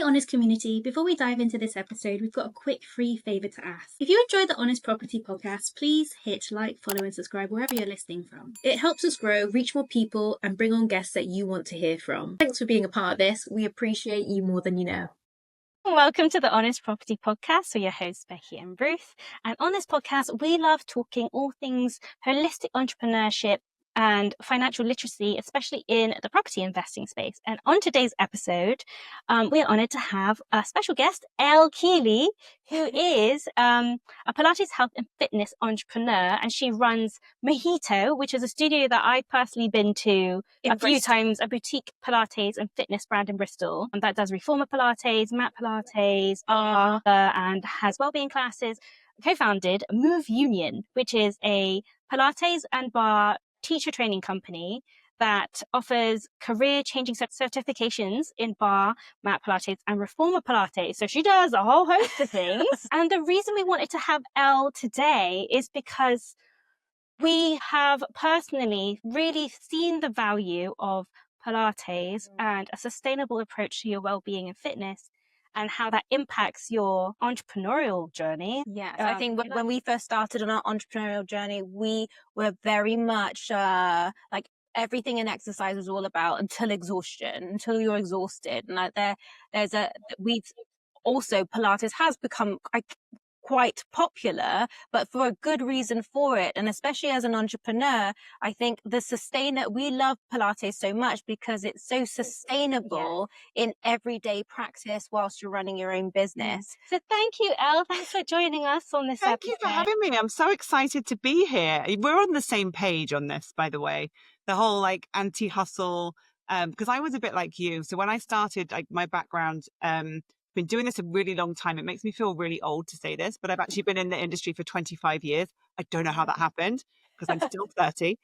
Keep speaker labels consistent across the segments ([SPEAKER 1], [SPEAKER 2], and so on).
[SPEAKER 1] Honest community, before we dive into this episode, we've got a quick free favour to ask. If you enjoyed the Honest Property podcast, please hit like, follow and subscribe wherever you're listening from. It helps us grow, reach more people and bring on guests that you want to hear from. Thanks for being a part of this. We appreciate you more than you know.
[SPEAKER 2] Welcome to the Honest Property Podcast. We're your hosts, Becky and Ruth. And on this podcast, we love talking all things holistic entrepreneurship and financial literacy, especially in the property investing space. And on today's episode, we are honored to have a special guest, Elle Kealy, who is a Pilates health and fitness entrepreneur. And she runs Mojito, which is a studio that I've personally been to a few times, a boutique Pilates and fitness brand in Bristol. And that does reformer Pilates, mat Pilates, and has wellbeing classes. Co-founded Move Union, which is a Pilates and bar teacher training company that offers career-changing certifications in bar, mat Pilates, and reformer Pilates. So she does a whole host of things. And the reason we wanted to have Elle today is because we have personally really seen the value of Pilates and a sustainable approach to your well-being and fitness, and how that impacts your entrepreneurial journey.
[SPEAKER 3] Yes, I think when we first started on our entrepreneurial journey, we were very much like everything in exercise was all about until exhaustion, until you're exhausted. And we've also, Pilates has become quite popular, but for a good reason for it. And especially as an entrepreneur, I think we love Pilates so much because it's so sustainable in everyday practice whilst you're running your own business.
[SPEAKER 2] So thank you, Elle. Thanks for joining us on this episode.
[SPEAKER 4] Thank you for having me. I'm so excited to be here. We're on the same page on this, by the way, the whole anti-hustle, because I was a bit like you. So when I started, my background, been doing this a really long time. It makes me feel really old to say this, but I've actually been in the industry for 25 years. I don't know how that happened because I'm still 30.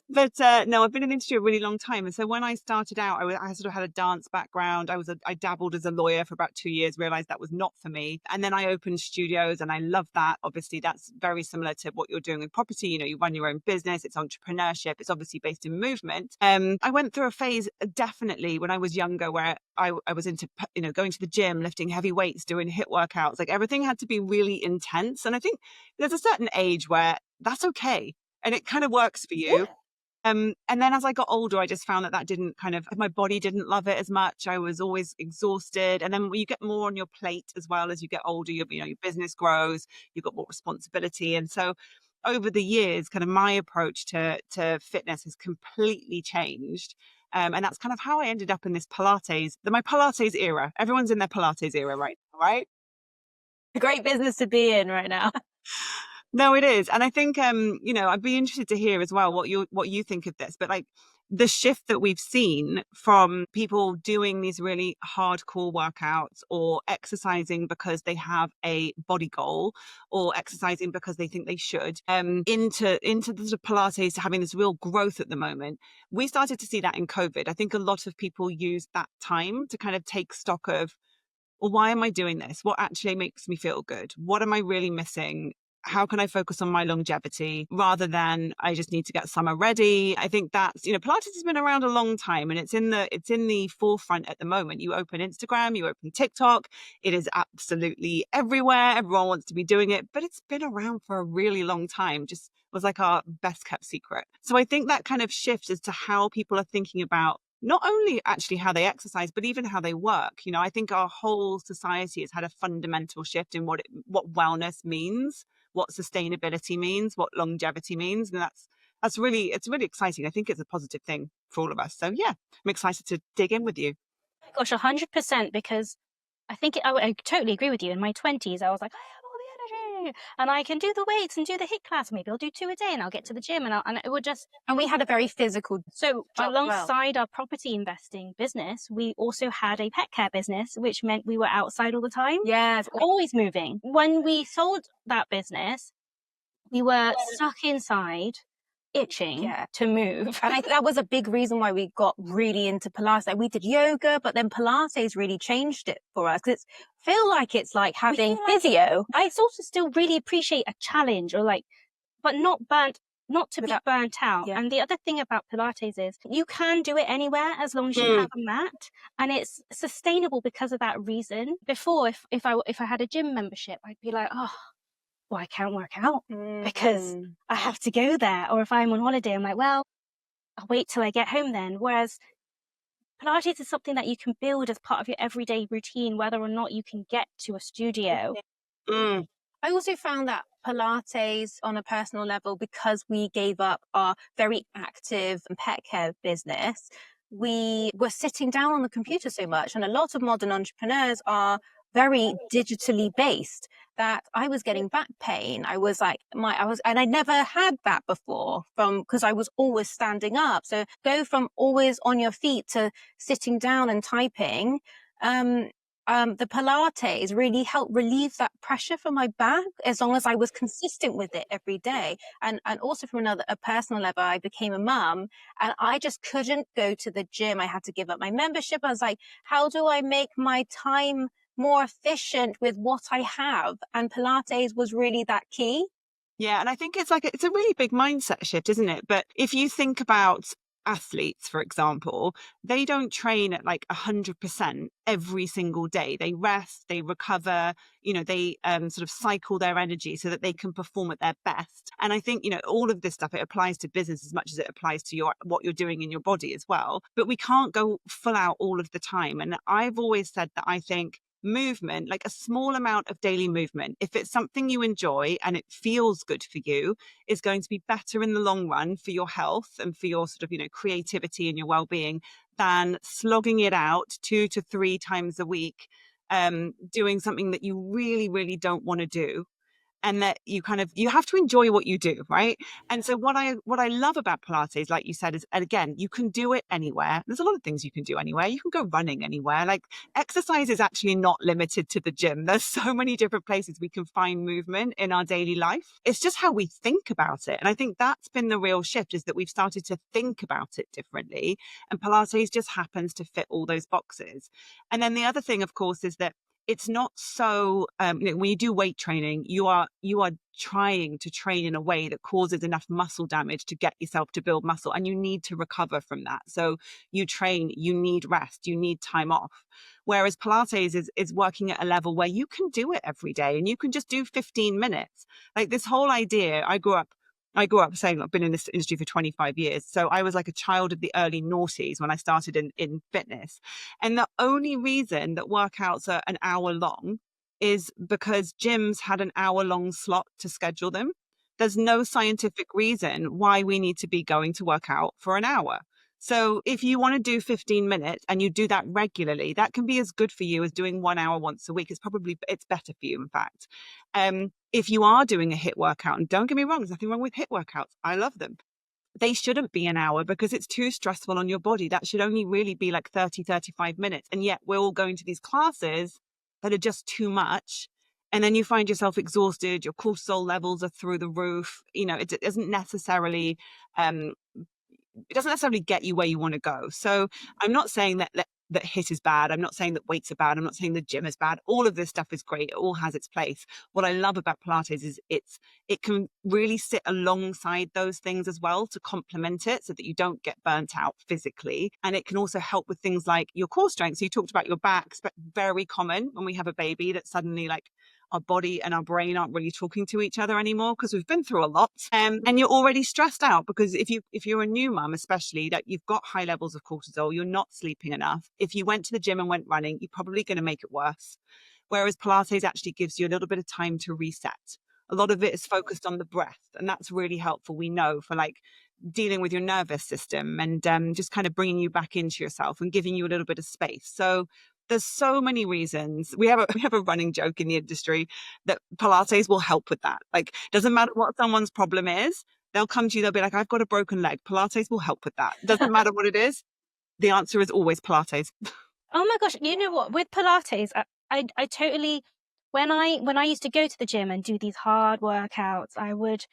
[SPEAKER 4] But no, I've been in the industry a really long time. And so when I started out, I sort of had a dance background. I dabbled as a lawyer for about 2 years, realized that was not for me. And then I opened studios and I love that. Obviously, that's very similar to what you're doing with property. You know, you run your own business. It's entrepreneurship. It's obviously based in movement. I went through a phase definitely when I was younger where I was into, going to the gym, lifting heavy weights, doing HIIT workouts. Like everything had to be really intense. And I think there's a certain age where that's okay. And it kind of works for you. And then as I got older, I just found that didn't my body didn't love it as much. I was always exhausted. And then you get more on your plate as well as you get older, your business grows, you've got more responsibility. And so over the years, kind of my approach to fitness has completely changed. And that's kind of how I ended up in this my Pilates era. Everyone's in their Pilates era right now, right?
[SPEAKER 3] A great business to be in right now.
[SPEAKER 4] No, it is. And I think, I'd be interested to hear as well what you think of this, but the shift that we've seen from people doing these really hardcore workouts or exercising because they have a body goal or exercising because they think they should, into the sort of Pilates having this real growth at the moment. We started to see that in COVID. I think a lot of people use that time to kind of take stock of, well, why am I doing this? What actually makes me feel good? What am I really missing? How can I focus on my longevity rather than I just need to get summer ready? I think that's, Pilates has been around a long time and it's in the forefront at the moment. You open Instagram, you open TikTok, it is absolutely everywhere. Everyone wants to be doing it, but it's been around for a really long time. Just was like our best kept secret. So I think that kind of shifts as to how people are thinking about not only actually how they exercise, but even how they work. I think our whole society has had a fundamental shift in what wellness means, what sustainability means, what longevity means. And it's really exciting. I think it's a positive thing for all of us. So yeah, I'm excited to dig in with you.
[SPEAKER 2] Gosh, 100%, because I think I totally agree with you. In my 20s, I was like, I have all the energy and I can do the weights and do the HIIT class. Maybe I'll do 2 a day and I'll get to the gym and it would just...
[SPEAKER 3] And we had a very physical
[SPEAKER 2] So alongside our property investing business, we also had a pet care business, which meant we were outside all the time.
[SPEAKER 3] Yes.
[SPEAKER 2] Always moving. When we sold that business, we were stuck inside, itching to move.
[SPEAKER 3] And that was a big reason why we got really into Pilates. Like we did yoga, but then Pilates really changed it for us. It's feel like it's like having physio.
[SPEAKER 2] I sort of still really appreciate a challenge but not burnt not to be
[SPEAKER 3] Without-
[SPEAKER 2] burnt out.
[SPEAKER 3] yeah.
[SPEAKER 2] And the other thing about Pilates is you can do it anywhere as long as you have a mat, and it's sustainable because of that reason. Before, if I had a gym membership, I'd be like, oh, well, I can't work out because I have to go there. Or if I'm on holiday, I'm like, well, I'll wait till I get home then. Whereas Pilates is something that you can build as part of your everyday routine, whether or not you can get to a studio.
[SPEAKER 3] I also found that Pilates on a personal level, because we gave up our very active pet care business, we were sitting down on the computer so much. And a lot of modern entrepreneurs are very digitally based, that I was getting back pain. I was like, and I never had that before because I was always standing up. So go from always on your feet to sitting down and typing. The Pilates really helped relieve that pressure from my back, as long as I was consistent with it every day. And also from a personal level, I became a mum and I just couldn't go to the gym. I had to give up my membership. I was like, how do I make my time more efficient with what I have? And Pilates was really that key.
[SPEAKER 4] Yeah, and I think it's a really big mindset shift, isn't it? But if you think about athletes, for example, they don't train at like 100% every single day. They rest, they recover, they sort of cycle their energy so that they can perform at their best. And I think, all of this stuff, it applies to business as much as it applies to what you're doing in your body as well. But we can't go full out all of the time. And I've always said that I think movement, like a small amount of daily movement, if it's something you enjoy and it feels good for you, is going to be better in the long run for your health and for your sort of, creativity and your well-being than slogging it out 2 to 3 times a week, doing something that you really, really don't want to do. And that you have to enjoy what you do, right? And so what I love about Pilates, like you said, is, and again, you can do it anywhere. There's a lot of things you can do anywhere. You can go running anywhere. Like, exercise is actually not limited to the gym. There's so many different places we can find movement in our daily life. It's just how we think about it. And I think that's been the real shift, is that we've started to think about it differently. And Pilates just happens to fit all those boxes. And then the other thing, of course, is that it's not so, when you do weight training, you are trying to train in a way that causes enough muscle damage to get yourself to build muscle, and you need to recover from that. So you train, you need rest, you need time off. Whereas Pilates is working at a level where you can do it every day, and you can just do 15 minutes. Like, this whole idea, I grew up saying, I've been in this industry for 25 years. So I was like a child of the early noughties when I started in fitness. And the only reason that workouts are an hour long is because gyms had an hour-long slot to schedule them. There's no scientific reason why we need to be going to work out for an hour. So if you want to do 15 minutes and you do that regularly, that can be as good for you as doing 1 hour once a week. It's better for you, in fact. If you are doing a HIIT workout, and don't get me wrong, there's nothing wrong with HIIT workouts. I love them. They shouldn't be an hour because it's too stressful on your body. That should only really be like 30, 35 minutes. And yet we're all going to these classes that are just too much. And then you find yourself exhausted. Your cortisol levels are through the roof. It doesn't necessarily get you where you want to go. So I'm not saying that HIIT is bad. I'm not saying that weights are bad. I'm not saying the gym is bad. All of this stuff is great. It all has its place. What I love about Pilates is it can really sit alongside those things as well to complement it, so that you don't get burnt out physically. And it can also help with things like your core strength. So you talked about your backs, but very common when we have a baby that suddenly, like, our body and our brain aren't really talking to each other anymore because we've been through a lot. And you're already stressed out because if you're a new mum, especially, that you've got high levels of cortisol, you're not sleeping enough. If you went to the gym and went running, you're probably going to make it worse. Whereas Pilates actually gives you a little bit of time to reset. A lot of it is focused on the breath, and that's really helpful, we know, for like dealing with your nervous system and just kind of bringing you back into yourself and giving you a little bit of space. So there's so many reasons. We have a running joke in the industry that Pilates will help with that. Like, doesn't matter what someone's problem is, they'll come to you, they'll be like, I've got a broken leg. Pilates will help with that. Doesn't matter what it is. The answer is always Pilates.
[SPEAKER 2] Oh my gosh, you know what? With Pilates, I totally, when I used to go to the gym and do these hard workouts, I would,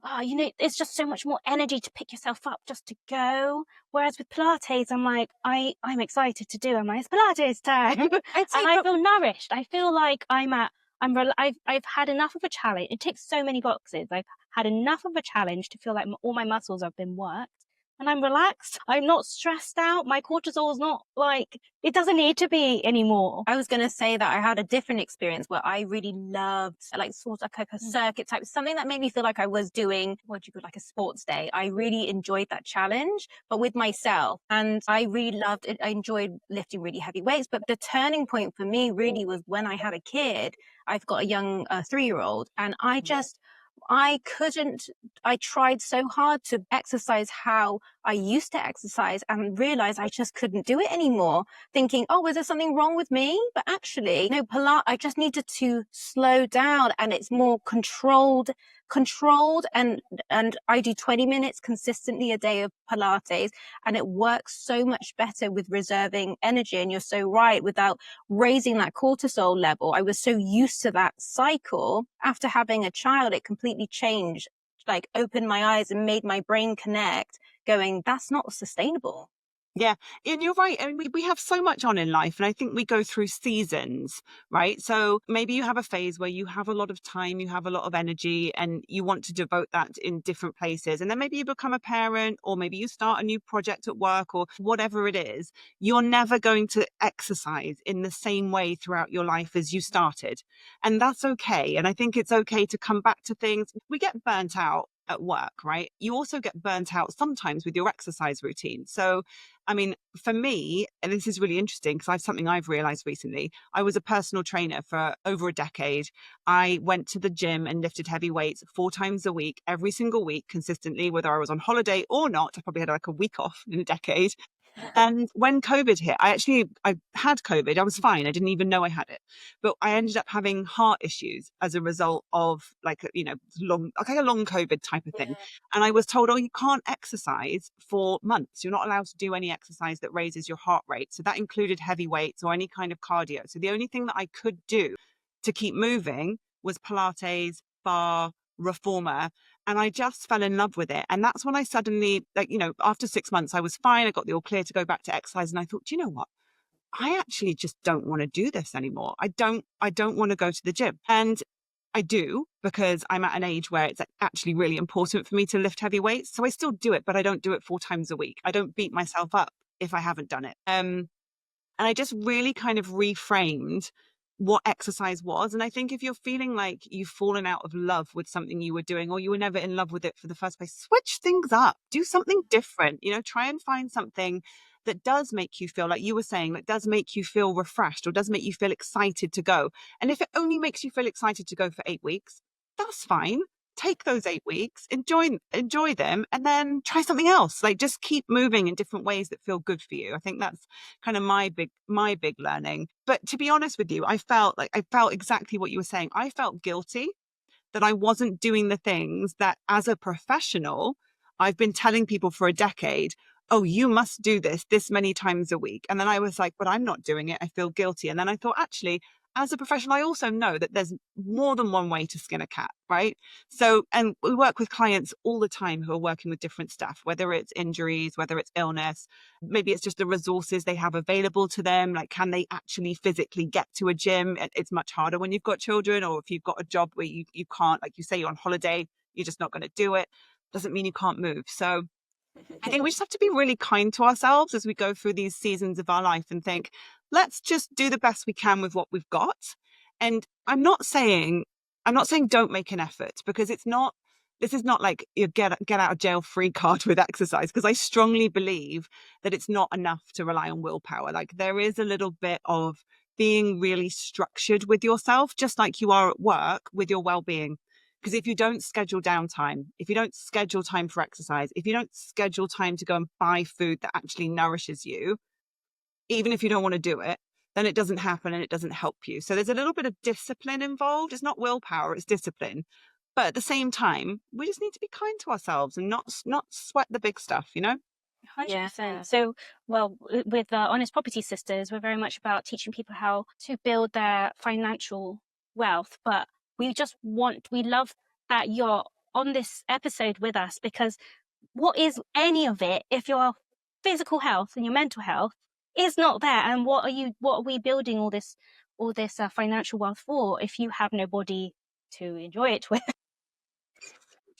[SPEAKER 2] it's just so much more energy to pick yourself up just to go. Whereas with Pilates, I'm like, I'm excited to do it. It's Pilates time. And I feel nourished. I feel like I've had enough of a challenge. It ticks so many boxes. I've had enough of a challenge to feel like all my muscles have been worked. And I'm relaxed. I'm not stressed out. My cortisol is not like, it doesn't need to be anymore.
[SPEAKER 3] I was going to say that I had a different experience where I really loved like sort of like a circuit type, something that made me feel like I was doing, what do you call, like a sports day. I really enjoyed that challenge, but with myself. And I really loved it. I enjoyed lifting really heavy weights. But the turning point for me really was when I had a kid. I've got a young 3-year-old, and I tried so hard to exercise how I used to exercise and realized I just couldn't do it anymore, thinking, oh, is there something wrong with me? But actually, no, Pilates, I just needed to slow down, and it's more controlled. And I do 20 minutes consistently a day of Pilates, and it works so much better with reserving energy. And you're so right, without raising that cortisol level. I was so used to that cycle. After having a child, it completely changed, like opened my eyes and made my brain connect, going, that's not sustainable.
[SPEAKER 4] Yeah, and you're right. I mean, we have so much on in life, and I think we go through seasons, right? So maybe you have a phase where you have a lot of time, you have a lot of energy, and you want to devote that in different places. And then maybe you become a parent, or maybe you start a new project at work, or whatever it is. You're never going to exercise in the same way throughout your life as you started. And that's okay. And I think it's okay to come back to things. We get burnt out at work, right? You also get burnt out sometimes with your exercise routine. So, I mean, for me, and this is really interesting because something I've realized recently, I was a personal trainer for over a decade. I went to the gym and lifted heavy weights 4 times a week, every single week, consistently, whether I was on holiday or not. I probably had like a week off in a decade. And when COVID hit, I had COVID. I was fine. I didn't even know I had it, but I ended up having heart issues as a result of like a long COVID type of thing. And I was told, oh, you can't exercise for months. You're not allowed to do any exercise that raises your heart rate. So that included heavy weights or any kind of cardio. So the only thing that I could do to keep moving was Pilates, bar, reformer. And I just fell in love with it. And that's when I suddenly, after 6 months, I was fine. I got the all clear to go back to exercise. And I thought, do you know what? I actually just don't want to do this anymore. I don't want to go to the gym. And I do, because I'm at an age where it's actually really important for me to lift heavy weights. So I still do it, but I don't do it 4 times a week. I don't beat myself up if I haven't done it. And I just really kind of reframed what exercise was. And I think if you're feeling like you've fallen out of love with something you were doing, or you were never in love with it for the first place, switch things up, do something different, try and find something that does make you feel, like you were saying, that does make you feel refreshed or does make you feel excited to go. And if it only makes you feel excited to go for 8 weeks, that's fine. Take those 8 weeks, enjoy them, and then try something else. Like, just keep moving in different ways that feel good for you. I think that's kind of my big learning. But to be honest with you, I felt exactly what you were saying. I felt guilty that I wasn't doing the things that, as a professional, I've been telling people for a decade, oh, you must do this many times a week. And then I was like, but I'm not doing it. I feel guilty. And then I thought, actually, as a professional, I also know that there's more than one way to skin a cat, right? So, and we work with clients all the time who are working with different stuff, whether it's injuries, whether it's illness, maybe it's just the resources they have available to them. Like, can they actually physically get to a gym? It's much harder when you've got children, or if you've got a job where you can't, like you say, you're on holiday, you're just not going to do it. Doesn't mean you can't move. So I think we just have to be really kind to ourselves as we go through these seasons of our life and think, let's just do the best we can with what we've got. And I'm not saying don't make an effort, because this is not like you get out of jail free card with exercise, because I strongly believe that it's not enough to rely on willpower. Like, there is a little bit of being really structured with yourself, just like you are at work with your well-being. Because if you don't schedule downtime, if you don't schedule time for exercise, if you don't schedule time to go and buy food that actually nourishes you, even if you don't want to do it, then it doesn't happen and it doesn't help you. So there's a little bit of discipline involved. It's not willpower, it's discipline. But at the same time, we just need to be kind to ourselves and not sweat the big stuff,
[SPEAKER 2] 100%.
[SPEAKER 3] Yeah.
[SPEAKER 2] So, well, with the Honest Property Sisters, we're very much about teaching people how to build their financial wealth. But we love that you're on this episode with us, because what is any of it if your physical health and your mental health is not there? And what are we building all this financial wealth for if you have nobody to enjoy it with?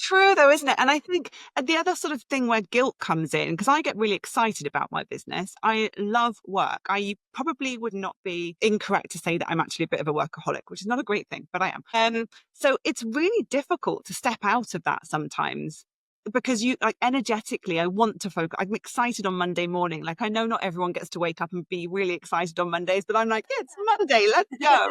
[SPEAKER 4] true though, isn't it? And I think the other sort of thing where guilt comes in, because I get really excited about my business. I love work. I probably would not be incorrect to say that I'm actually a bit of a workaholic, which is not a great thing, but I am. So it's really difficult to step out of that sometimes. Because you like energetically, I want to focus. I'm excited on Monday morning. Like I know not everyone gets to wake up and be really excited on Mondays, but I'm like, yeah, it's Monday, let's go.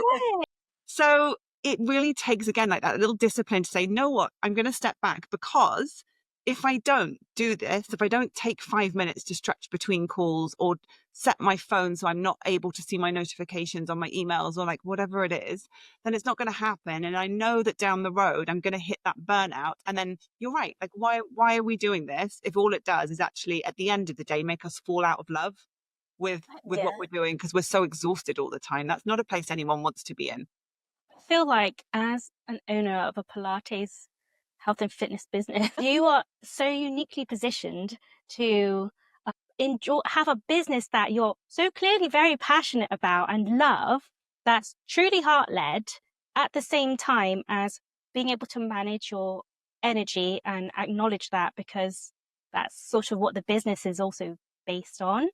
[SPEAKER 4] So it really takes, again, like that little discipline to say, know what, I'm going to step back, because if I don't do this, if I don't take 5 minutes to stretch between calls or set my phone so I'm not able to see my notifications on my emails or like whatever it is, then it's not going to happen. And I know that down the road, I'm going to hit that burnout. And then you're right. Like, why are we doing this if all it does is actually at the end of the day, make us fall out of love with what we're doing, because we're so exhausted all the time. That's not a place anyone wants to be in.
[SPEAKER 2] I feel like as an owner of a Pilates health and fitness business, you are so uniquely positioned to have a business that you're so clearly very passionate about and love, that's truly heart-led, at the same time as being able to manage your energy and acknowledge that, because that's sort of what the business is also based on.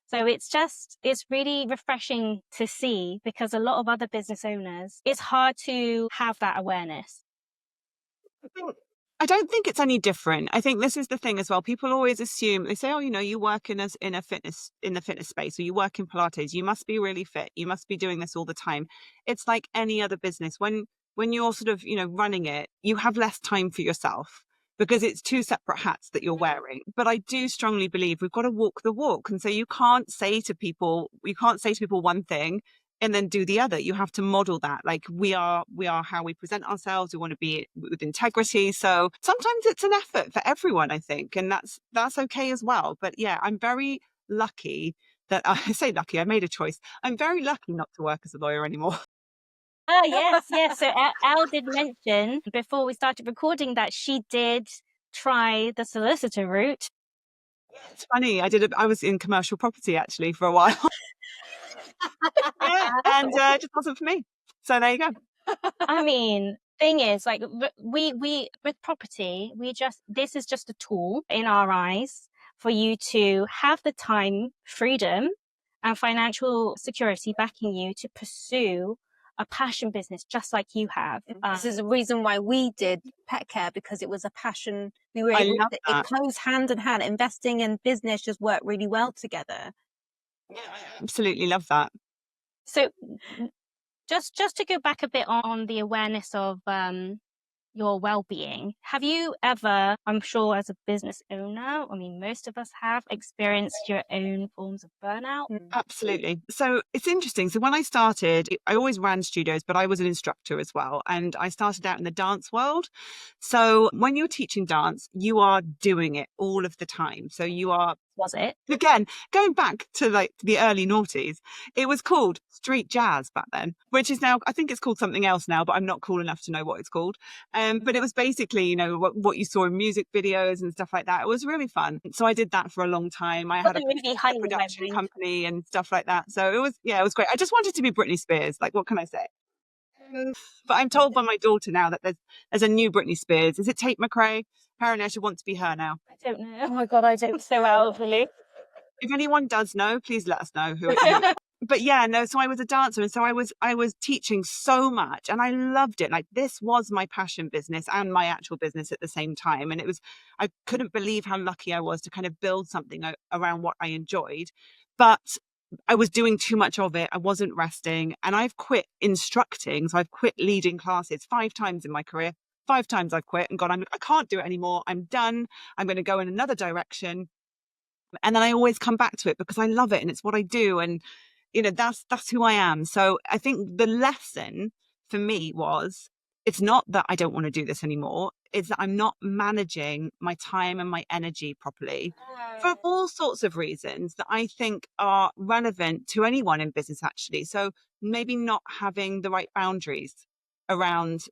[SPEAKER 2] So it's really refreshing to see, because a lot of other business owners, it's hard to have that awareness.
[SPEAKER 4] I don't think it's any different. I think this is the thing as well. People always assume, they say, oh, you work in the fitness space, or you work in Pilates, you must be really fit. You must be doing this all the time. It's like any other business. When you're sort of, running it, you have less time for yourself, because it's two separate hats that you're wearing. But I do strongly believe we've got to walk the walk. And so you can't say to people one thing and then do the other. You have to model that. Like we are how we present ourselves. We want to be with integrity. So sometimes it's an effort for everyone, I think. And that's okay as well. But yeah, I'm very lucky that I say lucky, I made a choice. I'm very lucky not to work as a lawyer anymore.
[SPEAKER 2] Oh, yes. So Elle did mention before we started recording that she did try the solicitor route.
[SPEAKER 4] It's funny. I was in commercial property actually for a while. Yeah, and it just wasn't for me. So there you go.
[SPEAKER 2] I mean, thing is, like we with property, this is just a tool in our eyes for you to have the time, freedom, and financial security backing you to pursue a passion business just like you have.
[SPEAKER 3] This is the reason why we did pet care, because it was a passion. We were able to, it goes hand in hand. Investing and business just work really well together.
[SPEAKER 4] Yeah, I absolutely love that.
[SPEAKER 2] So just to go back a bit on the awareness of your well-being, have you ever, I'm sure as a business owner, I mean most of us have, experienced your own forms of burnout?
[SPEAKER 4] Absolutely. So it's interesting. So when I started, I always ran studios, but I was an instructor as well. And I started out in the dance world. So when you're teaching dance, you are doing it all of the time. So you are...
[SPEAKER 2] Was it?
[SPEAKER 4] Again, going back to like the early noughties, it was called street jazz back then, which is now, I think it's called something else now, but I'm not cool enough to know what it's called. But it was basically, what you saw in music videos and stuff like that. It was really fun. So I did that for a long time. I had a production company and stuff like that. So it was great. I just wanted to be Britney Spears. Like, what can I say? But I'm told by my daughter now that there's a new Britney Spears. Is it Tate McRae? Apparently I should want to be her now.
[SPEAKER 2] I don't know. Oh my God, I don't so elderly.
[SPEAKER 4] If anyone does know, please let us know who. But yeah, no, so I was a dancer, and so I was teaching so much, and I loved it. Like, this was my passion business and my actual business at the same time. And I couldn't believe how lucky I was to kind of build something around what I enjoyed. But I was doing too much of it. I wasn't resting, and I've quit instructing. So I've quit leading classes 5 times in my career. 5 times I've quit and gone, I can't do it anymore. I'm done. I'm going to go in another direction. And then I always come back to it because I love it and it's what I do. And, that's who I am. So I think the lesson for me was, it's not that I don't want to do this anymore. It's that I'm not managing my time and my energy properly for all sorts of reasons that I think are relevant to anyone in business, actually. So maybe not having the right boundaries around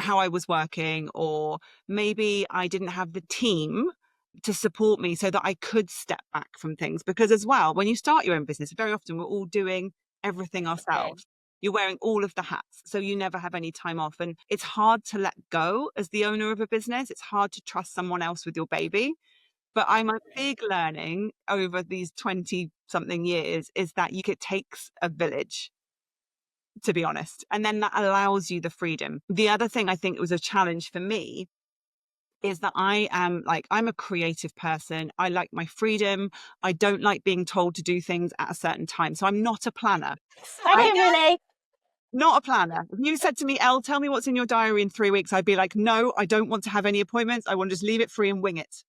[SPEAKER 4] how I was working, or maybe I didn't have the team to support me so that I could step back from things. Because as well, when you start your own business, very often we're all doing everything ourselves. You're wearing all of the hats, so you never have any time off. And it's hard to let go as the owner of a business. It's hard to trust someone else with your baby. But I'm a big learning over these 20 something years is that it takes a village, to be honest. And then that allows you the freedom. The other thing I think was a challenge for me is that I'm a creative person. I like my freedom. I don't like being told to do things at a certain time. So I'm not a planner.
[SPEAKER 2] Really?
[SPEAKER 4] Not a planner. If you said to me, Elle, tell me what's in your diary in 3 weeks, I'd be like, no, I don't want to have any appointments. I want to just leave it free and wing it.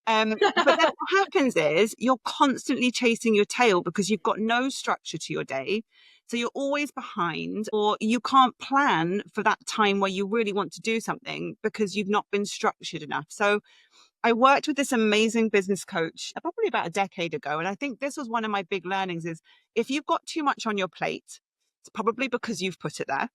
[SPEAKER 4] But then what happens is you're constantly chasing your tail because you've got no structure to your day. So you're always behind, or you can't plan for that time where you really want to do something because you've not been structured enough. So I worked with this amazing business coach probably about a decade ago. And I think this was one of my big learnings is if you've got too much on your plate, it's probably because you've put it there.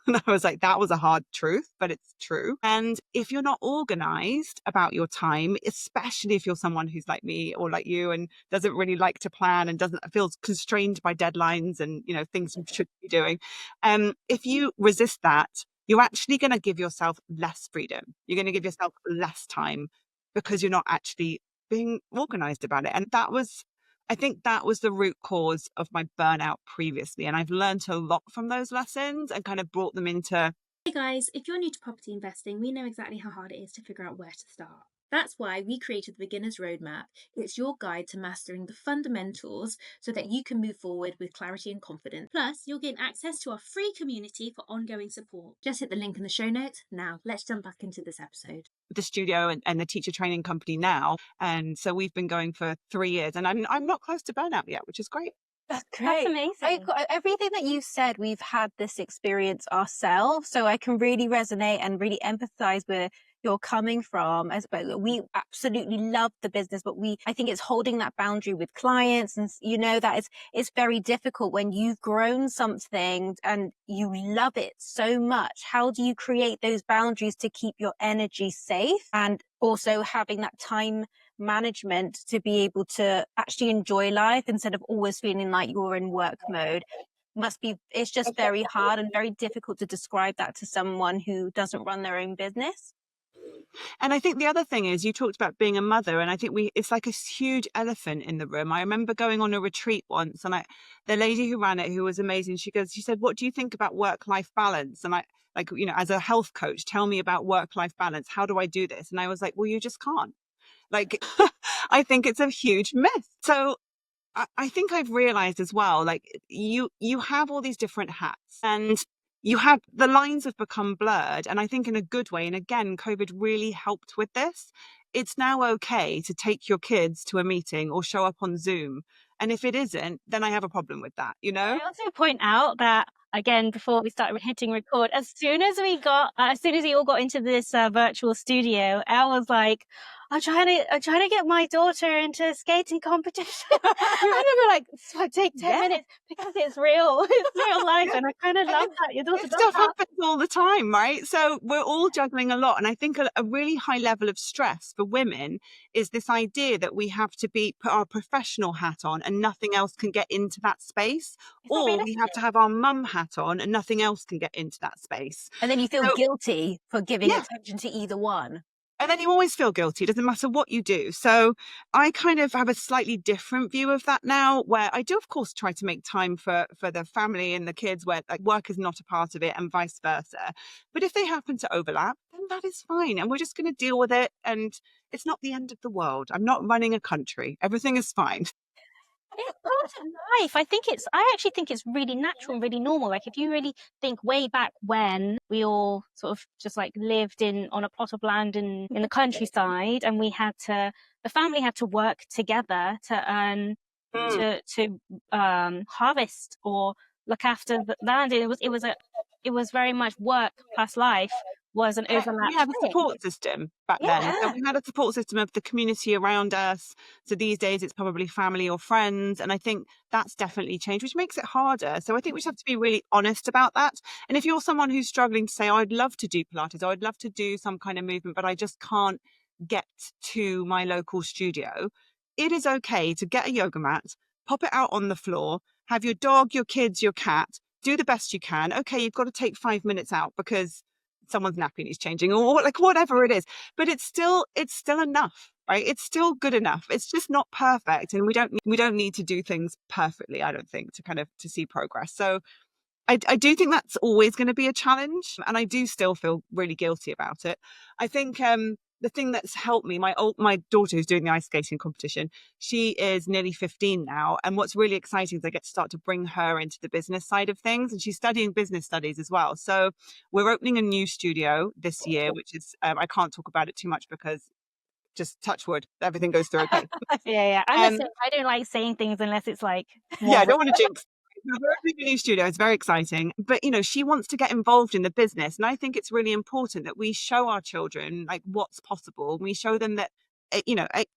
[SPEAKER 4] And I was like, that was a hard truth, but it's true. And if you're not organized about your time, especially if you're someone who's like me or like you and doesn't really like to plan and feels constrained by deadlines and, things you should be doing. If you resist that, you're actually going to give yourself less freedom. You're going to give yourself less time because you're not actually being organized about it. And I think that was the root cause of my burnout previously. And I've learned a lot from those lessons and kind of brought them into...
[SPEAKER 1] Hey guys, if you're new to property investing, we know exactly how hard it is to figure out where to start. That's why we created the Beginner's Roadmap. It's your guide to mastering the fundamentals so that you can move forward with clarity and confidence. Plus, you'll gain access to our free community for ongoing support. Just hit the link in the show notes. Now, let's jump back into this episode.
[SPEAKER 4] The studio and the teacher training company now. And so we've been going for 3 years and I'm not close to burnout yet, which is great.
[SPEAKER 3] That's great.
[SPEAKER 2] That's amazing.
[SPEAKER 3] Everything that you said, we've had this experience ourselves. So I can really resonate and really empathize where you're coming from. We absolutely love the business, but I think it's holding that boundary with clients. And that it's very difficult when you've grown something and you love it so much. How do you create those boundaries to keep your energy safe and also having that time management to be able to actually enjoy life instead of always feeling like you're in work mode? It's just very hard and very difficult to describe that to someone who doesn't run their own business.
[SPEAKER 4] And I think the other thing is you talked about being a mother, and I think it's like a huge elephant in the room. I remember going on a retreat once, and the lady who ran it, who was amazing, she said, what do you think about work-life balance? And as a health coach, tell me about work-life balance. How do I do this? And I was like, well, you just can't. I think it's a huge myth. So I think I've realized as well, you have all these different hats and the lines have become blurred. And I think in a good way. And again, COVID really helped with this. It's now okay to take your kids to a meeting or show up on Zoom. And if it isn't, then I have a problem with that,
[SPEAKER 2] I also point out that, again, before we started hitting record, as soon as we all got into this virtual studio, Elle was like, I'm trying to get my daughter into a skating competition. And we're like, so take 10 minutes because it's real life. And I kind of love that. Your daughter does
[SPEAKER 4] stuff happens all the time, right? So we're all juggling a lot. And I think a really high level of stress for women is this idea that we have to put our professional hat on and nothing else can get into that space. Or we have to have our mum hat on and nothing else can get into that space.
[SPEAKER 3] And then you feel guilty for giving attention to either one.
[SPEAKER 4] And then you always feel guilty. It doesn't matter what you do. So I kind of have a slightly different view of that now, where I do, of course, try to make time for the family and the kids where work is not a part of it and vice versa. But if they happen to overlap, then that is fine. And we're just going to deal with it. And it's not the end of the world. I'm not running a country. Everything is fine.
[SPEAKER 2] It's part of life. I actually think it's really natural and really normal. Like if you really think way back when we all sort of just lived on a plot of land in the countryside, and the family had to work together to earn to harvest or look after the land. It was very much work plus life was an overlap.
[SPEAKER 4] We had a support system back then. So we had a support system of the community around us. So these days it's probably family or friends. And I think that's definitely changed, which makes it harder. So I think we just have to be really honest about that. And if you're someone who's struggling to say, oh, I'd love to do Pilates, or I'd love to do some kind of movement, but I just can't get to my local studio, it is okay to get a yoga mat, pop it out on the floor, have your dog, your kids, your cat do the best you can. Okay, you've got to take 5 minutes out because someone's nappy needs changing, or like whatever it is, but it's still enough, right? It's still good enough. It's just not perfect, and we don't need to do things perfectly, I don't think, to see progress. So I do think that's always going to be a challenge, and I do still feel really guilty about it. I think the thing that's helped me, my daughter who's doing the ice skating competition, she is nearly 15 now, and what's really exciting is I get to start to bring her into the business side of things, and she's studying business studies as well. So we're opening a new studio this year, which is I can't talk about it too much because just touch wood, everything goes through okay.
[SPEAKER 2] Yeah. I'm the same. I don't like saying things unless it's like
[SPEAKER 4] yeah, I don't want to jinx. We're opening a new studio. It's very exciting. But, she wants to get involved in the business. And I think it's really important that we show our children like what's possible. We show them that,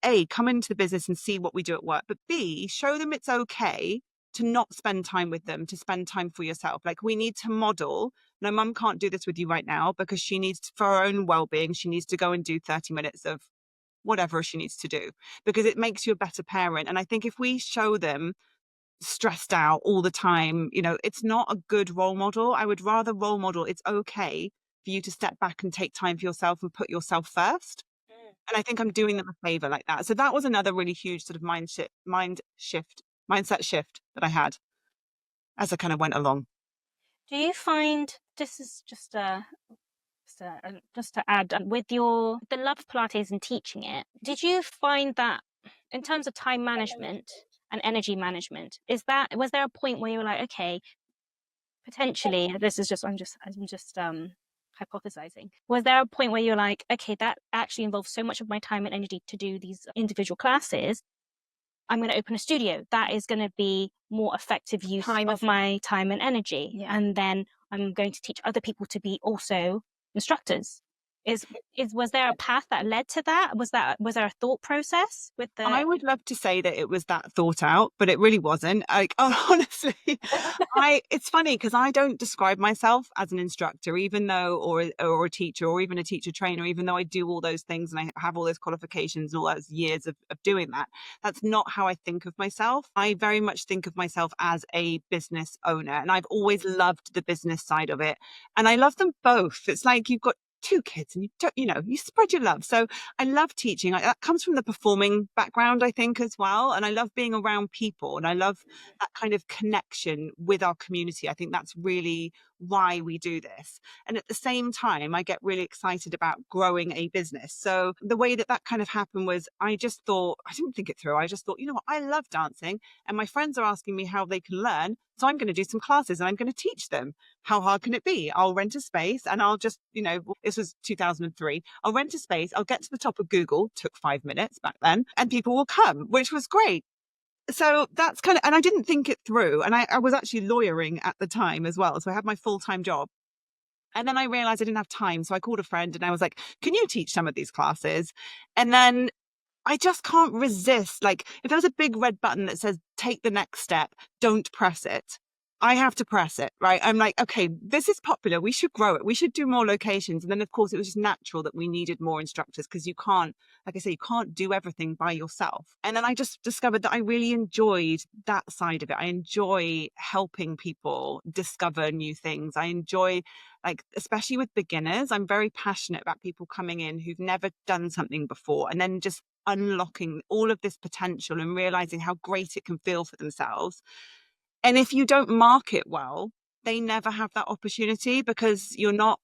[SPEAKER 4] A, come into the business and see what we do at work. But B, show them it's okay to not spend time with them, to spend time for yourself. Like we need to model. No, mum can't do this with you right now because she needs, for her own well-being, she needs to go and do 30 minutes of whatever she needs to do because it makes you a better parent. And I think if we show them stressed out all the time, it's not a good role model. I would rather role model it's okay for you to step back and take time for yourself and put yourself first. And I think I'm doing them a favor like that. So that was another really huge sort of mindset shift that I had as I kind of went along.
[SPEAKER 2] Do you find, this is just to add, with the love of Pilates and teaching it, did you find that in terms of time management and energy management, was there a point where you were like, okay, potentially, I'm just hypothesizing. Was there a point where you're like, okay, that actually involves so much of my time and energy to do these individual classes, I'm going to open a studio. That is going to be more effective use of my time and energy. Yeah. And then I'm going to teach other people to be also instructors. Was there a path that led to that? Was there a thought process with the?
[SPEAKER 4] I would love to say that it was that thought out, but it really wasn't. Honestly, it's funny because I don't describe myself as an instructor, even though, or a teacher, or even a teacher trainer, even though I do all those things and I have all those qualifications and all those years of doing that. That's not how I think of myself. I very much think of myself as a business owner, and I've always loved the business side of it, and I love them both. It's like you've got 2 kids and you spread your love. So I love teaching. That comes from the performing background, I think, as well. And I love being around people, and I love that kind of connection with our community. I think that's really why we do this. And at the same time, I get really excited about growing a business. So the way that kind of happened was I just thought, I didn't think it through. I just thought, what, I love dancing and my friends are asking me how they can learn. So I'm going to do some classes and I'm going to teach them. How hard can it be? I'll rent a space and I'll just, this was 2003. I'll rent a space. I'll get to the top of Google. Took 5 minutes back then, and people will come, which was great. So that's kind of, and I didn't think it through. And I was actually lawyering at the time as well. So I had my full-time job. And then I realized I didn't have time. So I called a friend and I was like, can you teach some of these classes? And then I just can't resist. Like if there's a big red button that says, take the next step, don't press it. I have to press it, right? I'm like, okay, this is popular. We should grow it. We should do more locations. And then, of course, it was just natural that we needed more instructors because you can't, like I say, you can't do everything by yourself. And then I just discovered that I really enjoyed that side of it. I enjoy helping people discover new things. I enjoy, like, especially with beginners, I'm very passionate about people coming in who've never done something before and then just unlocking all of this potential and realizing how great it can feel for themselves. And if you don't market well, they never have that opportunity because you're not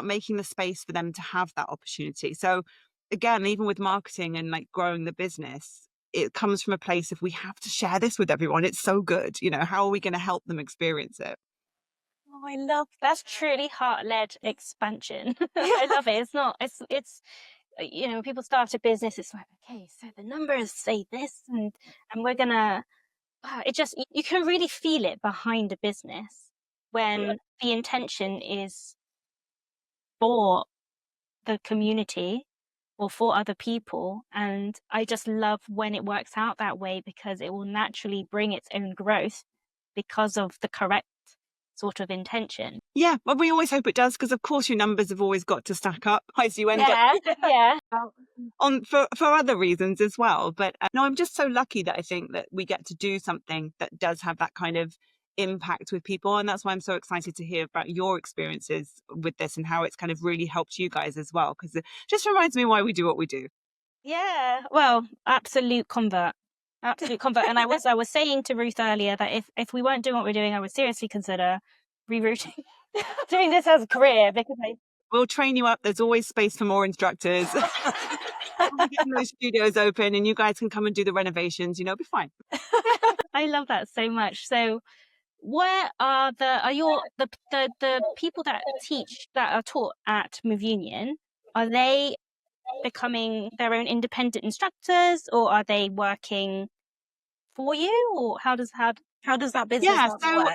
[SPEAKER 4] making the space for them to have that opportunity. So again, even with marketing and like growing the business, it comes from a place of we have to share this with everyone. It's so good. How are we going to help them experience it?
[SPEAKER 2] Oh, I love that's truly heart-led expansion. I love it. It's when people start a business, it's like, okay, so the numbers say this and we're gonna you can really feel it behind a business when the intention is for the community or for other people. And I just love when it works out that way because it will naturally bring its own growth because of the correct sort of intention.
[SPEAKER 4] Yeah, well, we always hope it does because, of course, your numbers have always got to stack up as you end up.
[SPEAKER 2] Yeah.
[SPEAKER 4] For other reasons as well. But no, I'm just so lucky that I think that we get to do something that does have that kind of impact with people. And that's why I'm so excited to hear about your experiences with this and how it's kind of really helped you guys as well, because it just reminds me why we do what we do.
[SPEAKER 2] Yeah, well, absolute convert. Absolute convert. And I was saying to Ruth earlier that if we weren't doing what we're doing, I would seriously consider rerouting, doing this as a career, because
[SPEAKER 4] We'll train you up. There's always space for more instructors. We're getting those studios open and you guys can come and do the renovations, it'll be fine.
[SPEAKER 2] I love that so much. So where are the people that are taught at Move Union, are they becoming their own independent instructors, or are they working for you, or how does that business model work?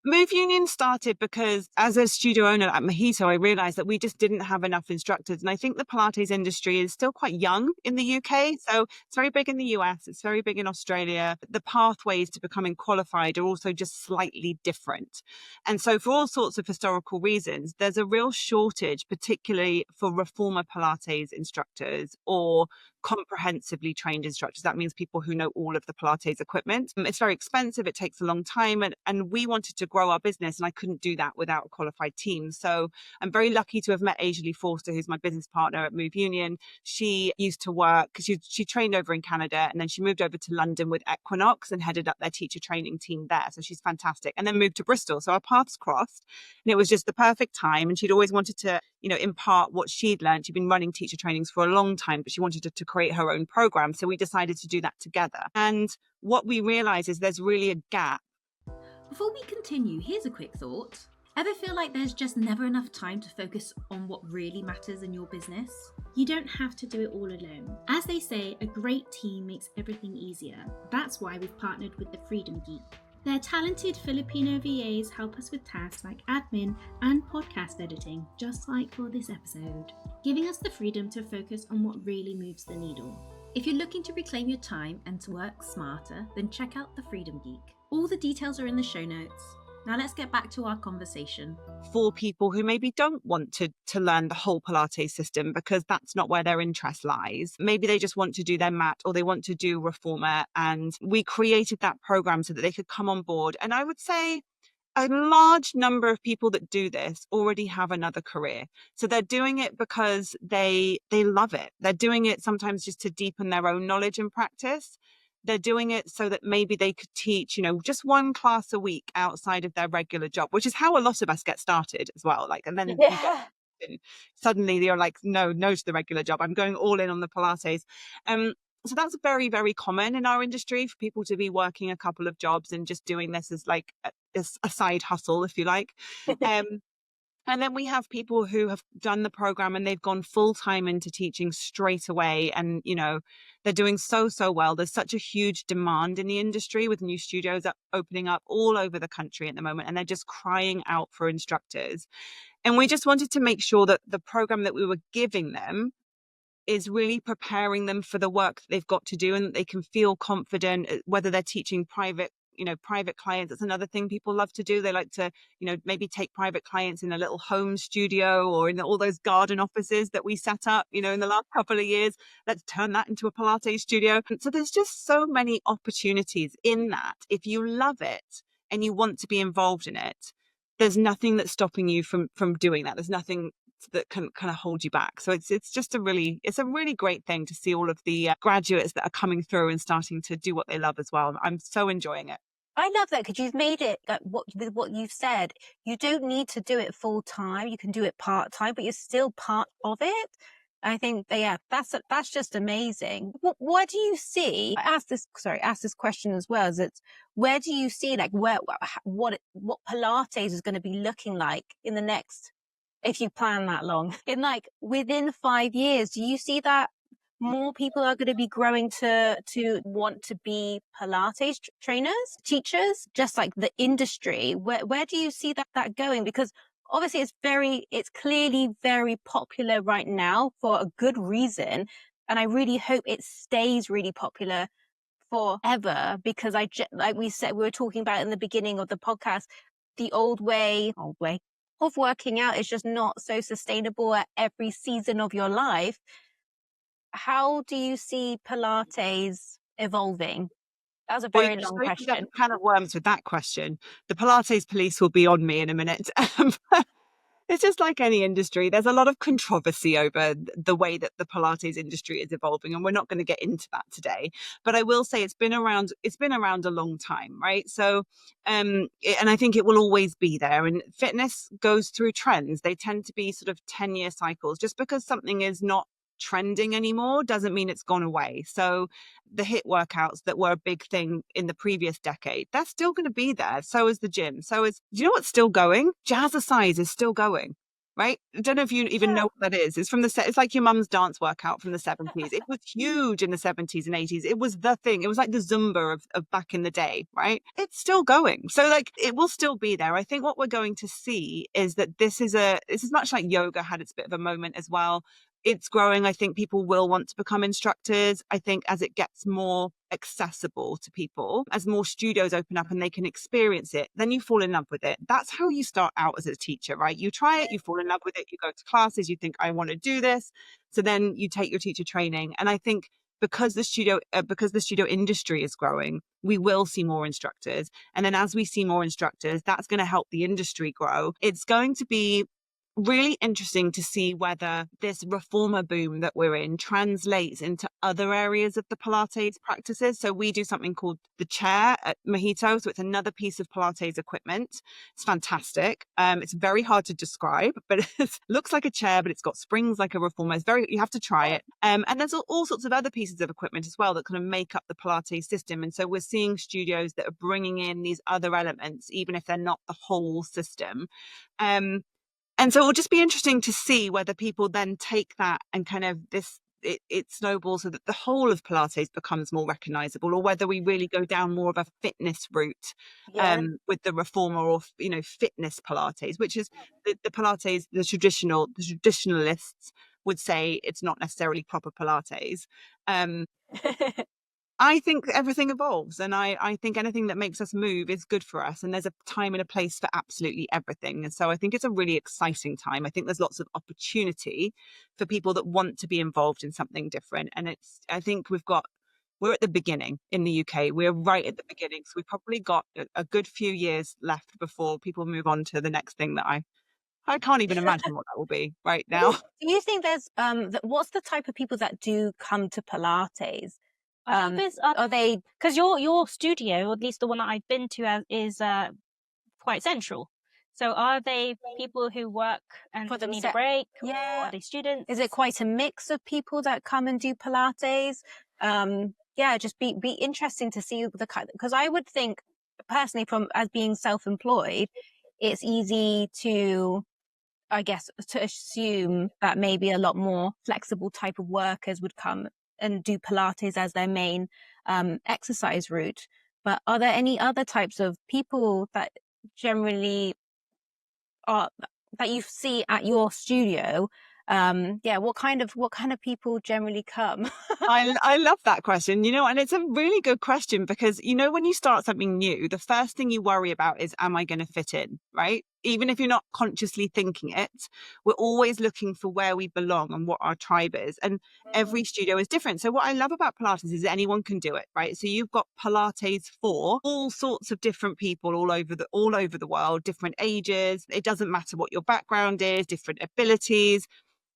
[SPEAKER 4] Move Union started because as a studio owner at Mojito, I realized that we just didn't have enough instructors. And I think the Pilates industry is still quite young in the UK. So it's very big in the US, it's very big in Australia. The pathways to becoming qualified are also just slightly different. And so for all sorts of historical reasons, there's a real shortage, particularly for reformer Pilates instructors or comprehensively trained instructors. That means people who know all of the Pilates equipment. It's very expensive. It takes a long time. And we wanted to grow our business and I couldn't do that without a qualified team. So I'm very lucky to have met Asia Forster, who's my business partner at Move Union. She used to work, she trained over in Canada and then she moved over to London with Equinox and headed up their teacher training team there. So she's fantastic. And then moved to Bristol. So our paths crossed and it was just the perfect time. And she'd always wanted to, impart what she'd learned. She'd been running teacher trainings for a long time, but she wanted to create her own program. So we decided to do that together. And what we realized is there's really a gap.
[SPEAKER 1] Before we continue, here's a quick thought. Ever feel like there's just never enough time to focus on what really matters in your business? You don't have to do it all alone. As they say, a great team makes everything easier. That's why we've partnered with the Freedom Geek. Their talented Filipino VAs help us with tasks like admin and podcast editing, just like for this episode, giving us the freedom to focus on what really moves the needle. If you're looking to reclaim your time and to work smarter, then check out the Freedom Geek. All the details are in the show notes. Now let's get back to our conversation.
[SPEAKER 4] For people who maybe don't want to learn the whole Pilates system because that's not where their interest lies. Maybe they just want to do their mat or they want to do reformer. And we created that program so that they could come on board. And I would say a large number of people that do this already have another career. So they're doing it because they love it. They're doing it sometimes just to deepen their own knowledge and practice. They're doing it so that maybe they could teach, just one class a week outside of their regular job, which is how a lot of us get started as well. And then suddenly you're like, no to the regular job. I'm going all in on the Pilates. So that's very, very common in our industry for people to be working a couple of jobs and just doing this as like a side hustle, if you like. And then we have people who have done the program and they've gone full time into teaching straight away. And, they're doing so well. There's such a huge demand in the industry with new studios opening up all over the country at the moment. And they're just crying out for instructors. And we just wanted to make sure that the program that we were giving them is really preparing them for the work that they've got to do and that they can feel confident, whether they're teaching private clients. That's another thing people love to do. They like to, maybe take private clients in a little home studio or in all those garden offices that we set up, in the last couple of years. Let's turn that into a Pilates studio. So there's just so many opportunities in that. If you love it and you want to be involved in it, there's nothing that's stopping you from doing that. There's nothing that can kind of hold you back. So it's just a really great thing to see all of the graduates that are coming through and starting to do what they love as well. I'm so enjoying it.
[SPEAKER 3] I love that because you've made it like with what you've said. You don't need to do it full time. You can do it part time, but you're still part of it. I think that's just amazing. What do you see? I asked this question as well. Is it's where do you see what Pilates is going to be looking like in the next, if you plan that long, in within 5 years? Do you see that more people are going to be growing to want to be Pilates trainers, teachers, just like the industry? Where do you see that going? Because obviously it's clearly very popular right now for a good reason. And I really hope it stays really popular forever, because like we were talking about in the beginning of the podcast, the old way of working out is just not so sustainable at every season of your life. How do you see Pilates evolving? That was a
[SPEAKER 4] Well,
[SPEAKER 3] very
[SPEAKER 4] you just
[SPEAKER 3] long
[SPEAKER 4] opened up
[SPEAKER 3] question.
[SPEAKER 4] a can of worms with that question. The Pilates police will be on me in a minute. It's just like any industry. There's a lot of controversy over the way that the Pilates industry is evolving, and we're not going to get into that today. But I will say it's been around a long time, right? So, and I think it will always be there. And fitness goes through trends. They tend to be sort of 10-year cycles. Just because something is not trending anymore doesn't mean it's gone away. So the HIIT workouts that were a big thing in the previous decade, they're still going to be there. So is the gym. Do you know what's still going? Jazzercise is still going, right? I don't know if you even know what that is. It's it's like your mum's dance workout from the 70s. It was huge in the 70s and 80s. It was the thing. It was like the Zumba of back in the day, right? It's still going. So like it will still be there. I think what we're going to see is that this is much like yoga had its bit of a moment as well. It's growing. I think people will want to become instructors. I think as it gets more accessible to people, as more studios open up and they can experience it, then you fall in love with it. That's how you start out as a teacher, right? You try it, you fall in love with it, you go to classes, you think, I want to do this. So then you take your teacher training. And I think because the studio industry is growing, we will see more instructors. And then as we see more instructors, that's going to help the industry grow. It's going to be really interesting to see whether this reformer boom that we're in translates into other areas of the Pilates practices. So we do something called the chair at Mojito. So it's another piece of Pilates equipment. It's fantastic. It's very hard to describe, but it looks like a chair, but it's got springs like a reformer. You have to try it. And there's all sorts of other pieces of equipment as well that kind of make up the Pilates system. And so we're seeing studios that are bringing in these other elements, even if they're not the whole system. And so it will just be interesting to see whether people then take that and kind of it snowballs so that the whole of Pilates becomes more recognizable, or whether we really go down more of a fitness route with the reformer or, fitness Pilates, which is the Pilates, the traditionalists would say it's not necessarily proper Pilates. I think everything evolves, and I think anything that makes us move is good for us, and there's a time and a place for absolutely everything. And so I think it's a really exciting time. I think there's lots of opportunity for people that want to be involved in something different. And I think we're at the beginning in the UK. We're right at the beginning. So we've probably got a good few years left before people move on to the next thing that I can't even imagine what that will be right now.
[SPEAKER 3] Do you think there's what's the type of people that do come to Pilates? Are they,
[SPEAKER 2] because your studio, or at least the one that I've been to, is quite central. So are they people who work and need a break?
[SPEAKER 3] Yeah.
[SPEAKER 2] Or are they students?
[SPEAKER 3] Is it quite a mix of people that come and do Pilates? Just be interesting to see the kind, because I would think personally, as being self-employed, it's easy to, I guess, to assume that maybe a lot more flexible type of workers would come and do Pilates as their main exercise route. But are there any other types of people that generally that you see at your studio? What kind of people generally come?
[SPEAKER 4] I love that question, and it's a really good question because, when you start something new, the first thing you worry about is, am I going to fit in, right? Even if you're not consciously thinking it, we're always looking for where we belong and what our tribe is. And every studio is different. So what I love about Pilates is anyone can do it, right? So you've got Pilates for all sorts of different people all over the world, different ages. It doesn't matter what your background is, different abilities.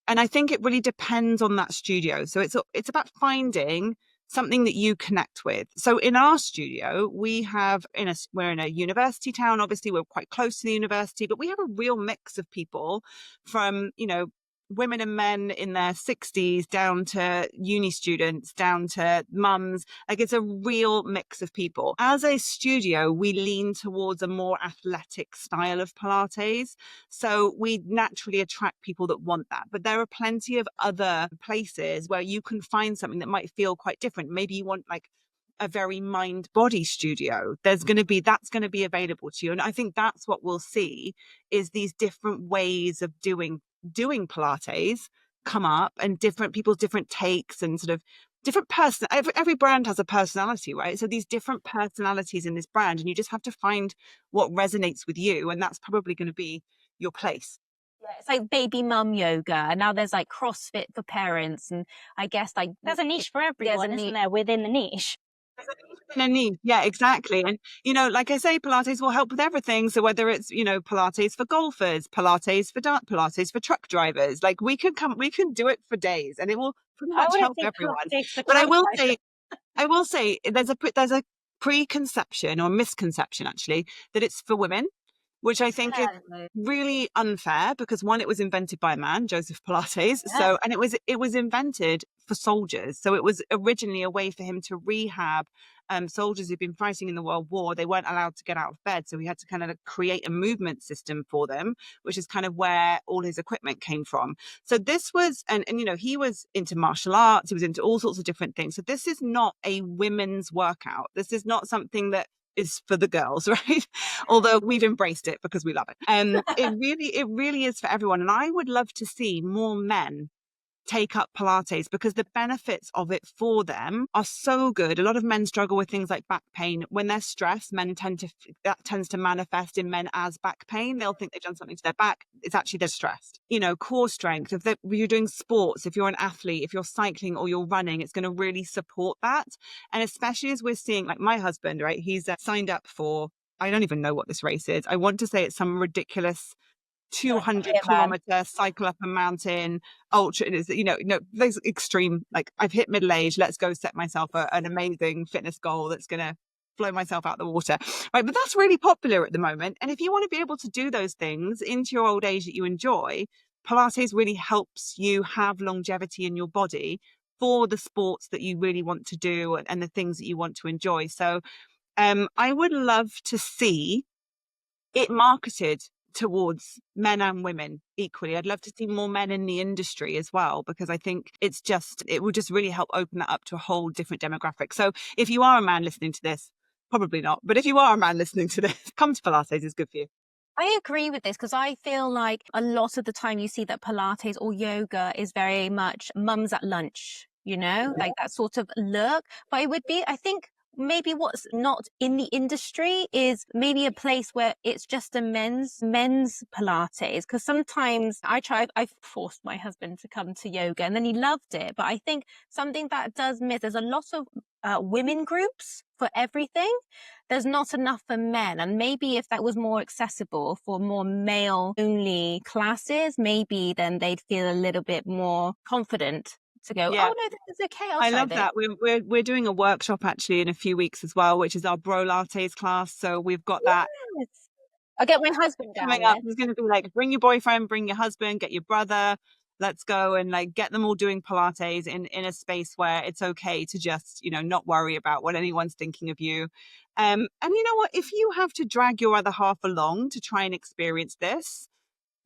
[SPEAKER 4] And I think it really depends on that studio. So it's about finding something that you connect with. So in our studio, we're in a university town. Obviously, we're quite close to the university, but we have a real mix of people from, women and men in their 60s down to uni students, down to mums. Like, it's a real mix of people. As a studio, we lean towards a more athletic style of Pilates. So we naturally attract people that want that. But there are plenty of other places where you can find something that might feel quite different. Maybe you want like a very mind-body studio. That's going to be available to you. And I think that's what we'll see, is these different ways of doing Pilates come up, and different people's different takes and sort of different every brand has a personality, right? So these different personalities in this brand, and you just have to find what resonates with you, and that's probably going to be your place.
[SPEAKER 3] Yeah, it's like baby mum yoga, and now there's like CrossFit for parents, and I guess like
[SPEAKER 2] there's a niche for everyone, isn't there, within the niche?
[SPEAKER 4] In a niche. Yeah, exactly. And, like I say, Pilates will help with everything. So whether it's, Pilates for golfers, Pilates for Pilates for truck drivers, like we can do it for days and it will pretty
[SPEAKER 2] I
[SPEAKER 4] much
[SPEAKER 2] wouldn't
[SPEAKER 4] help
[SPEAKER 2] say
[SPEAKER 4] everyone.
[SPEAKER 2] Pilates for
[SPEAKER 4] But I
[SPEAKER 2] truck
[SPEAKER 4] will
[SPEAKER 2] drivers.
[SPEAKER 4] say, there's a preconception or misconception actually that it's for women, which I think is really unfair because one, it was invented by a man, Joseph Pilates. So, and it was invented for soldiers. So it was originally a way for him to rehab soldiers who'd been fighting in the World War. They weren't allowed to get out of bed. So he had to kind of create a movement system for them, which is kind of where all his equipment came from. So this was, and he was into martial arts. He was into all sorts of different things. So this is not a women's workout. This is not something that is for the girls, right? Although we've embraced it because we love it. It really is for everyone. And I would love to see more men take up Pilates because the benefits of it for them are so good. A lot of men struggle with things like back pain. When they're stressed, that tends to manifest in men as back pain. They'll think they've done something to their back. It's actually they're stressed. Core strength. If you're doing sports, if you're an athlete, if you're cycling or you're running, it's going to really support that. And especially as we're seeing, like my husband, right? He's signed up for, I don't even know what this race is. I want to say it's some ridiculous 200-kilometer cycle up a mountain ultra. It is, those extreme, like I've hit middle age, let's go set myself an amazing fitness goal that's going to blow myself out the water, right? But that's really popular at the moment. And if you want to be able to do those things into your old age that you enjoy, Pilates really helps you have longevity in your body for the sports that you really want to do and the things that you want to enjoy. So I would love to see it marketed towards men and women equally. I'd love to see more men in the industry as well, because I think it will just really help open that up to a whole different demographic. So if you are a man listening to this, probably not, but if you are a man listening to this, come to Pilates, it's good for you.
[SPEAKER 3] I agree with this because I feel like a lot of the time you see that Pilates or yoga is very much mums at lunch, like that sort of look. But it would be, I think, maybe what's not in the industry is maybe a place where it's just a men's Pilates. Because sometimes I forced my husband to come to yoga and then he loved it. But I think something that does miss, there's a lot of women groups for everything. There's not enough for men. And maybe if that was more accessible for more male only classes, maybe then they'd feel a little bit more confident to go,
[SPEAKER 4] Yeah.
[SPEAKER 3] oh no, this is okay.
[SPEAKER 4] I love that. We're doing a workshop actually in a few weeks as well, which is our Bro Lattes class. So we've got that.
[SPEAKER 3] Yes. I'll get my husband down
[SPEAKER 4] Coming up. It's going to be like, bring your boyfriend, bring your husband, get your brother. Let's go and like get them all doing Pilates in a space where it's okay to just, not worry about what anyone's thinking of you. And you know what? If you have to drag your other half along to try and experience this,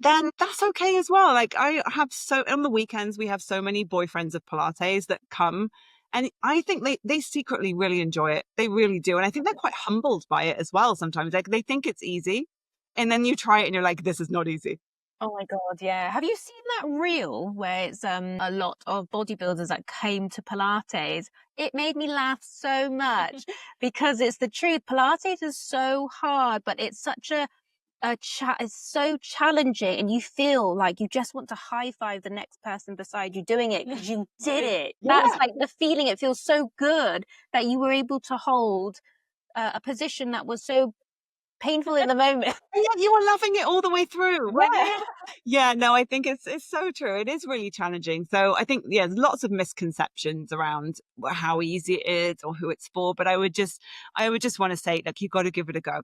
[SPEAKER 4] then that's okay as well. Like on the weekends, we have so many boyfriends of Pilates that come. And I think they secretly really enjoy it. They really do. And I think they're quite humbled by it as well sometimes. Like they think it's easy. And then you try it and you're like, this is not easy.
[SPEAKER 3] Oh my God, yeah. Have you seen that reel where it's a lot of bodybuilders that came to Pilates? It made me laugh so much because it's the truth. Pilates is so hard, but it's such it's so challenging, and you feel like you just want to high five the next person beside you doing it because you did it.
[SPEAKER 4] Yeah.
[SPEAKER 3] That's like the feeling. It feels so good that you were able to hold a position that was so painful in the moment.
[SPEAKER 4] And yet you were loving it all the way through. Yeah, no, I think it's so true. It is really challenging. So I think, there's lots of misconceptions around how easy it is or who it's for. But I would just want to say, like, you've got to give it a go.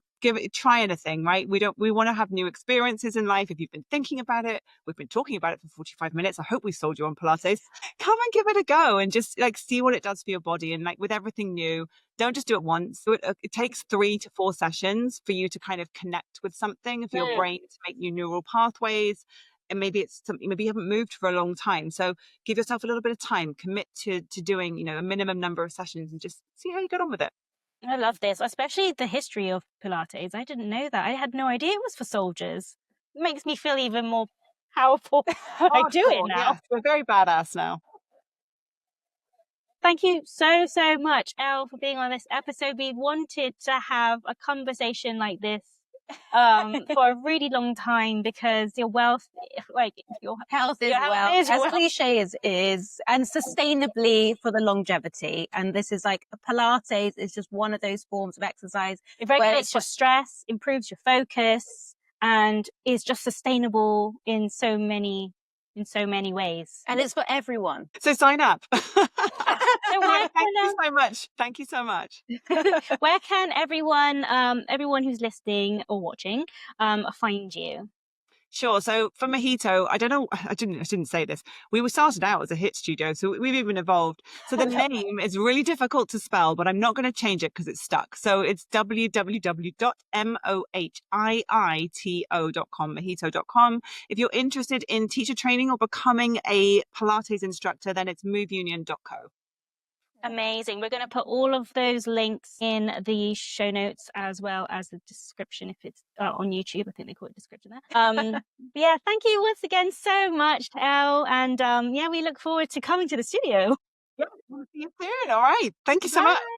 [SPEAKER 4] Try anything, right? We want to have new experiences in life. If you've been thinking about it, we've been talking about it for 45 minutes. I hope we sold you on Pilates. Come and give it a go and just like see what it does for your body. And like with everything new, don't just do it once. It takes 3 to 4 sessions for you to kind of connect with something, for your brain to make new neural pathways. And maybe it's something, maybe you haven't moved for a long time. So give yourself a little bit of time, commit to doing, a minimum number of sessions and just see how you get on with it.
[SPEAKER 2] I love this, especially the history of Pilates. I didn't know that. I had no idea it was for soldiers. It makes me feel even more powerful. I do it now.
[SPEAKER 4] Yes, we're very badass now.
[SPEAKER 2] Thank you so much, Elle, for being on this episode. We wanted to have a conversation like this for a really long time, because your wealth, like your
[SPEAKER 3] Health is
[SPEAKER 2] your health
[SPEAKER 3] wealth,
[SPEAKER 2] is
[SPEAKER 3] as
[SPEAKER 2] wealth.
[SPEAKER 3] cliche as is, and sustainably for the longevity. And this is like Pilates is just one of those forms of exercise.
[SPEAKER 2] It
[SPEAKER 3] where
[SPEAKER 2] regulates
[SPEAKER 3] it's
[SPEAKER 2] your stress, improves your focus, and is just sustainable in so many ways.
[SPEAKER 3] And it's for everyone.
[SPEAKER 4] So sign up.
[SPEAKER 2] So where
[SPEAKER 4] Thank you
[SPEAKER 2] can,
[SPEAKER 4] so much. Thank you so much.
[SPEAKER 2] where can everyone who's listening or watching find you?
[SPEAKER 4] Sure. So for Mojito, I don't know. I didn't say this. We were started out as a HIIT studio, so we've even evolved. So the name is really difficult to spell, but I'm not going to change it because it's stuck. So it's www.mohiito.com, mojito.com. If you're interested in teacher training or becoming a Pilates instructor, then it's moveunion.co.
[SPEAKER 2] Amazing. We're going to put all of those links in the show notes as well as the description if it's on YouTube. I think they call it description there. But yeah, thank you once again so much, Elle. And yeah, we look forward to coming to the studio.
[SPEAKER 4] Yeah, we'll see you soon. All right. Thank you so much.